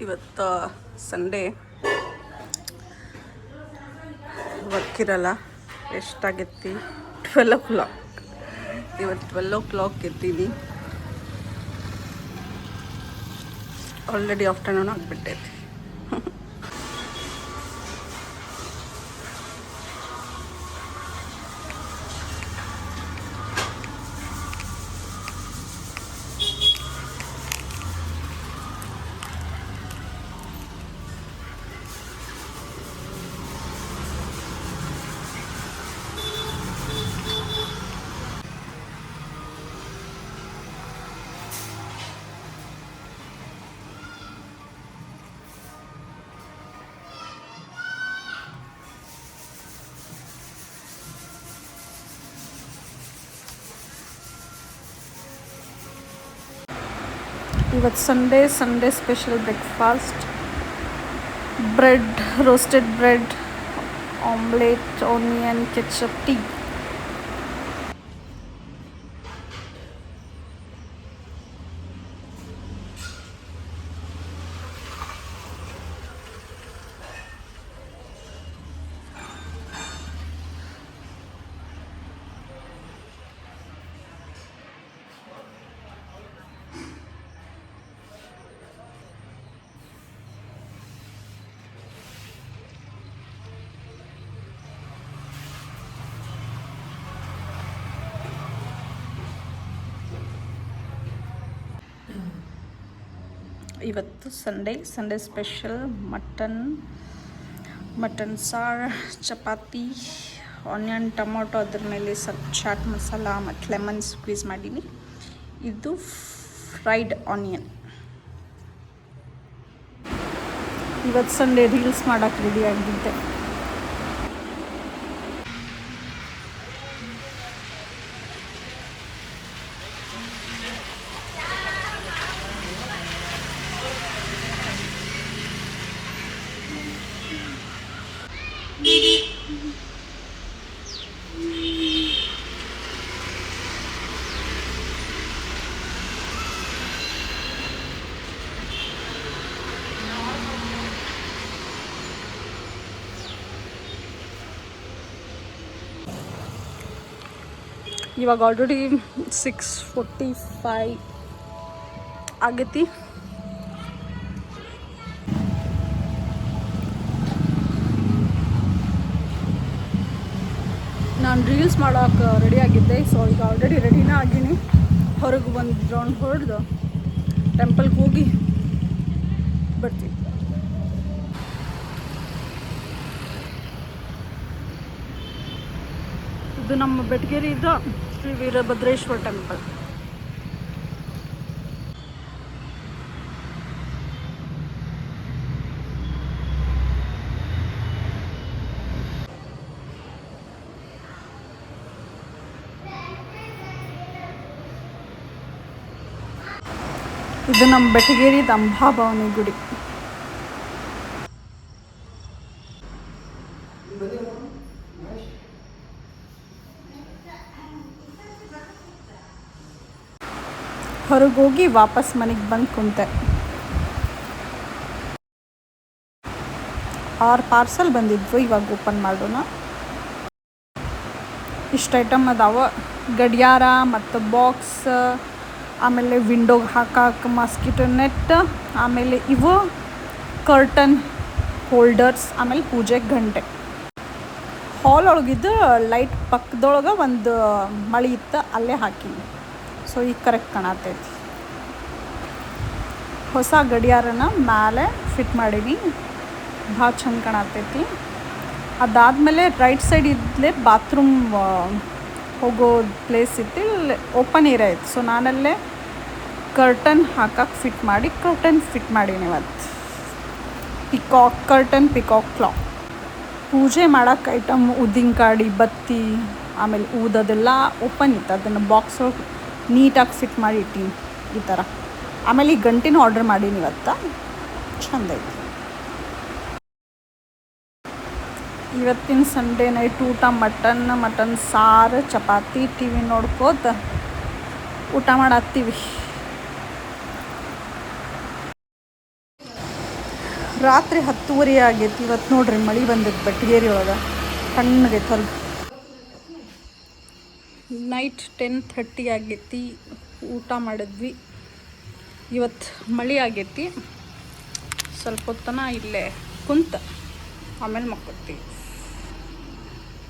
ಇವತ್ತು Sunday work ಇರಲ್ಲ. ಎಷ್ಟಾಗೈತಿ 12 o'clock. ಇವತ್ತು 12 o'clock ಎತ್ತೀನಿ. ಆಲ್ರೆಡಿ ಆಫ್ಟರ್ನೂನ್ ಆಗಿಬಿಟ್ಟೈತಿ. ಇವತ್ತು Sunday special breakfast bread, roasted bread, omelette, onion, ketchup, tea. ಇವತ್ತು ಸಂಡೇ ಸ್ಪೆಷಲ್ ಮಟನ್ ಸಾರು, ಚಪಾತಿ, ಆನಿಯನ್ ಟೊಮೊಟೊ, ಅದ್ರ ಮೇಲೆ ಸ್ವಲ್ಪ ಚಾಟ್ ಮಸಾಲ ಮತ್ತು ಲೆಮನ್ ಸ್ಕ್ವೀಸ್ ಮಾಡೀನಿ. ಇದು ಫ್ರೈಡ್ ಆನಿಯನ್. ಇವತ್ತು ಸಂಡೇ ರೀಲ್ಸ್ ಮಾಡೋಕ್ಕೆ ರೆಡಿ ಆಗಿದ್ದೆ. ಇವಾಗ ಆಲ್ರೆಡಿ 6:45 ಆಗೈತಿ. ನಾನು ರೀಲ್ಸ್ ಮಾಡೋಕೆ ರೆಡಿ ಆಗಿದ್ದೆ. ಸೊ ಈಗ ಆಲ್ರೆಡಿ ರೆಡಿನೇ ಆಗೀನಿ. ಹೊರಗೆ ಒಂದು ರೌಂಡ್ ಹೊಡೆದು ಟೆಂಪಲ್ಗೆ ಹೋಗಿ ಬರ್ತೀವಿ. ಇದು ನಮ್ಮ ಬೆಟಗೇರಿದ ಶ್ರೀ ವೀರಭದ್ರೇಶ್ವರ ಟೆಂಪಲ್. ಇದು ನಮ್ಮ ಬೆಟಗೇರಿದ ಅಂಬಾಭವಾನಿ ಗುಡಿ. ಹೊರಗೆ ಹೋಗಿ ವಾಪಸ್ ಮನೆಗೆ ಬಂದು ಕುಂತೆ. 6 ಪಾರ್ಸಲ್ ಬಂದಿದ್ವು. ಇವಾಗ ಓಪನ್ ಮಾಡೋಣ. ಇಷ್ಟು ಐಟಮ್ ಅದಾವ. ಗಡಿಯಾರ ಮತ್ತು ಬಾಕ್ಸ್, ಆಮೇಲೆ ವಿಂಡೋಗೆ ಹಾಕಕ್ಕೆ ಮಾಸ್ಕಿಟೋ ನೆಟ್, ಆಮೇಲೆ ಇವು ಕರ್ಟನ್ ಹೋಲ್ಡರ್ಸ್, ಆಮೇಲೆ ಪೂಜೆಗೆ ಗಂಟೆ. ಹಾಲ್ ಒಳಗಿದ್ದು ಲೈಟ್ ಪಕ್ಕದೊಳಗೆ ಒಂದು ಮಳೆ ಇತ್ತು, ಅಲ್ಲೇ ಹಾಕೀನಿ. ಸೊ ಈಗ ಕರೆಕ್ಟ್ ಕಾಣತೈತಿ. ಹೊಸ ಗಡಿಯಾರನ ಮೇಲೆ ಫಿಟ್ ಮಾಡೀನಿ. ಭಾಳ ಚಂದ ಕಾಣತೈತಿ. ಅದಾದಮೇಲೆ ರೈಟ್ ಸೈಡ್ ಇದ್ಲೇ ಬಾತ್ರೂಮ್ ಹೋಗೋ ಪ್ಲೇಸ್ ಇತ್ತು, ಇಲ್ಲಿ ಓಪನ್ ಏರಿಯಾ ಇತ್ತು. ಸೊ ನಾನಲ್ಲೇ ಕರ್ಟನ್ ಹಾಕಕ್ಕೆ ಫಿಟ್ ಮಾಡೀನಿ ಇವತ್ತು. Peacock clock. ಪೂಜೆ ಮಾಡೋಕ್ಕೆ ಐಟಮ್ ಉದ್ದಿನ ಕಾಡಿ, ಬತ್ತಿ, ಆಮೇಲೆ ಊದೋದೆಲ್ಲ ಓಪನ್ ಇತ್ತು. ಅದನ್ನು ಬಾಕ್ಸ್ ನೀಟಾಗಿ ಫಿಟ್ ಮಾಡಿ ಇಟ್ಟೀನಿ ಈ ಥರ. ಆಮೇಲೆ ಈ ಗಂಟಿನೂ ಆರ್ಡ್ರ್ ಮಾಡೀನಿ ಇವತ್ತು. ಚಂದ ಐತಿ. ಇವತ್ತಿನ ಸಂಡೇ ನೈಟ್ ಊಟ ಮಟನ್ ಸಾರು, ಚಪಾತಿ, ಟಿ ವಿ ನೋಡ್ಕೋತ ಊಟ ಮಾಡತ್ತೀವಿ. ರಾತ್ರಿ 10:30 ಆಗೈತಿ. ಇವತ್ತು ನೋಡ್ರಿ ಮಳೆ ಬಂದೈತೆ ಬೆಟ್ಟಗೇರಿ ಒಳಗೆ, ತಣ್ಣಗೈತೆ ಹೊರಗೆ. ನೈಟ್ 10:30 ಆಗೈತಿ. ಊಟ ಮಾಡಿದ್ವಿ. ಇವತ್ತು ಮಳೆ ಆಗೈತಿ. ಸ್ವಲ್ಪ ಹೊತ್ತನ ಇಲ್ಲೇ ಕುಂತ ಆಮೇಲೆ ಮಕ್ಕೊತೀವಿ.